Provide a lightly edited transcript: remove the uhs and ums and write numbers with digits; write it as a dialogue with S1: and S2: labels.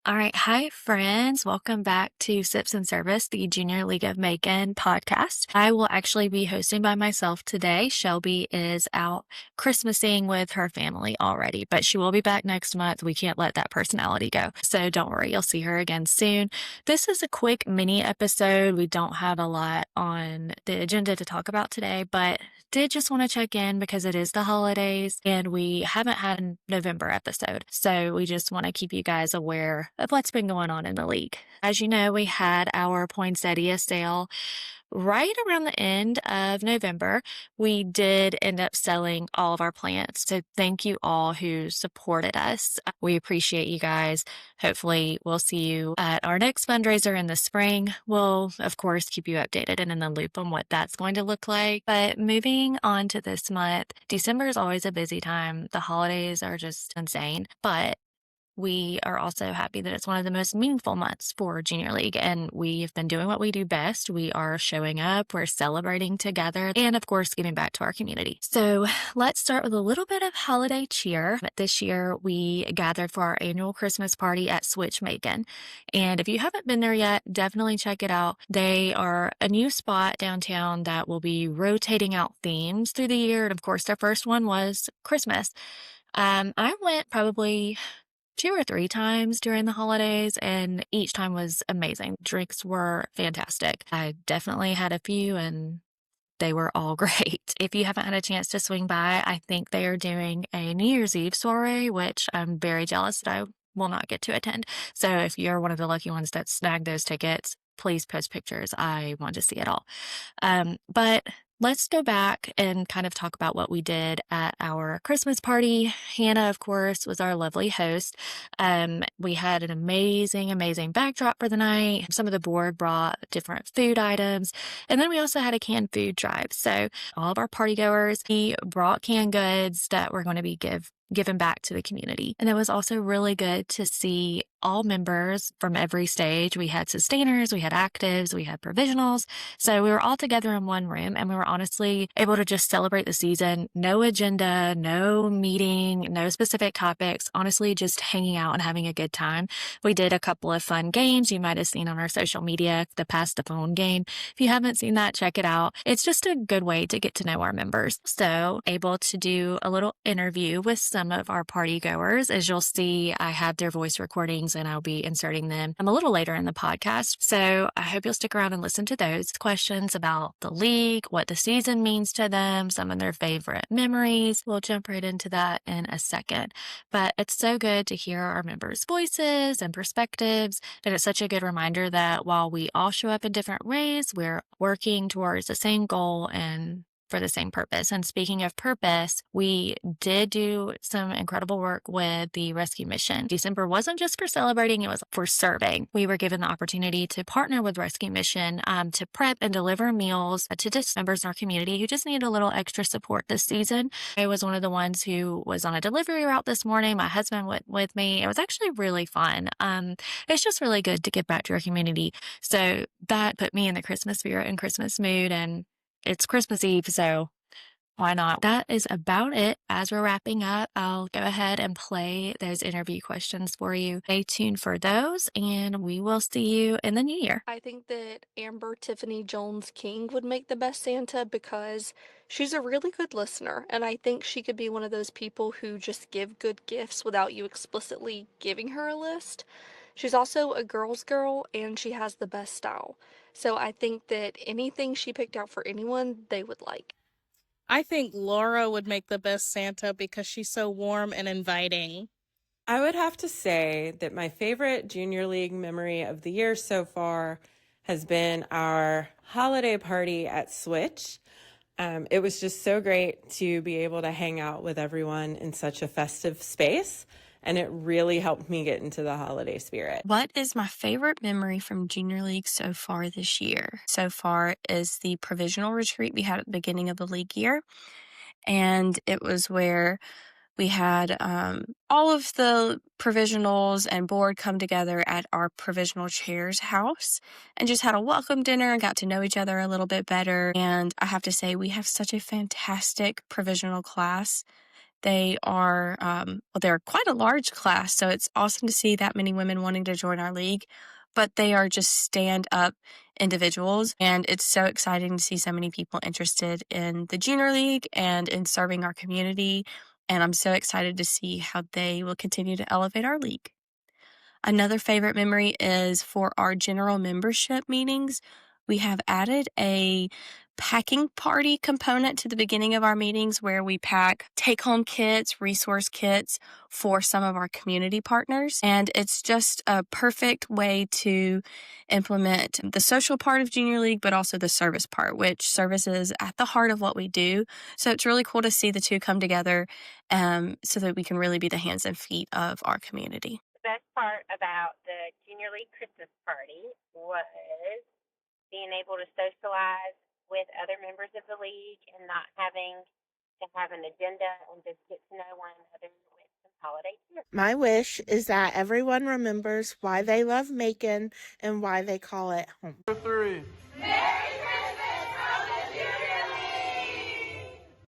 S1: All right. Hi, friends. Welcome back to Sips and Service, the Junior League of Macon podcast. I will actually be hosting by myself today. Shelby is out Christmasing with her family already, but she will be back next month. We can't let that personality go. So don't worry. You'll see her again soon. This is a quick mini episode. We don't have a lot on the agenda to talk about today, but did just want to check in because it is the holidays and we haven't had a November episode. So we just want to keep you guys aware of what's been going on in the league. As you know, we had our poinsettia sale right around the end of November. We did end up selling all of our plants. So thank you all who supported us. We appreciate you guys. Hopefully we'll see you at our next fundraiser in the spring. We'll, of course, keep you updated and in the loop on what that's going to look like. But moving on to this month, December is always a busy time. The holidays are just insane. But we are also happy that it's one of the most meaningful months for Junior League, and we've been doing what we do best. We are showing up, we're celebrating together, and of course, giving back to our community. So let's start with a little bit of holiday cheer. This year, we gathered for our annual Christmas party at Switch Macon, and if you haven't been there yet, definitely check it out. They are a new spot downtown that will be rotating out themes through the year, and of course, their first one was Christmas. I went probably 2 or 3 times during the holidays, and each time was amazing. Drinks were fantastic. I definitely had a few, and they were all great. If you haven't had a chance to swing by, I think they are doing a New Year's Eve soiree, which I'm very jealous that I will not get to attend. So if you're one of the lucky ones that snagged those tickets, please post pictures. I want to see it all. But let's go back and kind of talk about what we did at our Christmas party. Hannah, of course, was our lovely host. We had an amazing backdrop for the night. Some of the board brought different food items. And then we also had a canned food drive. So all of our party goers, we brought canned goods that we're going to be given back to the community. And it was also really good to see all members from every stage. We had sustainers, we had actives, we had provisionals. So we were all together in one room, and we were honestly able to just celebrate the season. No agenda, no meeting, no specific topics, honestly just hanging out and having a good time. We did a couple of fun games you might have seen on our social media, the Pass the Phone game. If you haven't seen that, check it out. It's just a good way to get to know our members. So able to do a little interview with some of our party goers. As you'll see, I have their voice recordings and I'll be inserting them a little later in the podcast. So I hope you'll stick around and listen to those questions about the league, what the season means to them, some of their favorite memories. We'll jump right into that in a second. But it's so good to hear our members' voices and perspectives. And it's such a good reminder that while we all show up in different ways, we're working towards the same goal and for the same purpose. And speaking of purpose, we did do some incredible work with the rescue mission. December wasn't just for celebrating, it was for serving. We were given the opportunity to partner with Rescue Mission to prep and deliver meals to just members in our community who just needed a little extra support this season. I was one of the ones who was on a delivery route this morning. My husband went with me. It was actually really fun. It's just really good to give back to our community. So that put me in the Christmas spirit and Christmas mood, and it's Christmas Eve, so why not? That is about it. As we're wrapping up, I'll go ahead and play those interview questions for you. Stay tuned for those, and we will see you in the new year.
S2: I think that Amber Tiffany Jones King would make the best Santa because she's a really good listener, and I think she could be one of those people who just give good gifts without you explicitly giving her a list. She's also a girl's girl, and she has the best style. So I think that anything she picked out for anyone, they would like.
S3: I think Laura would make the best Santa because she's so warm and inviting.
S4: I would have to say that my favorite Junior League memory of the year so far has been our holiday party at Switch. It was just so great to be able to hang out with everyone in such a festive space, and it really helped me get into the holiday spirit.
S5: What is my favorite memory from Junior League so far this year? So far is the provisional retreat we had at the beginning of the league year. And it was where we had all of the provisionals and board come together at our provisional chair's house and just had a welcome dinner and got to know each other a little bit better. And I have to say, we have such a fantastic provisional class. They are, they're quite a large class, so it's awesome to see that many women wanting to join our league, but they are just stand-up individuals, and it's so exciting to see so many people interested in the Junior League and in serving our community, and I'm so excited to see how they will continue to elevate our league. Another favorite memory is for our general membership meetings. We have added a packing party component to the beginning of our meetings where we pack take-home kits, resource kits for some of our community partners. And it's just a perfect way to implement the social part of Junior League, but also the service part, which service is at the heart of what we do. So it's really cool to see the two come together so that we can really be the hands and feet of our community.
S6: The best part about the Junior League Christmas party was being able to socialize with other members of the league and not having to have an agenda and just get to know one another with some holiday cheer.
S7: My wish is that everyone remembers why they love Macon and why they call it home.
S8: 3.
S9: Merry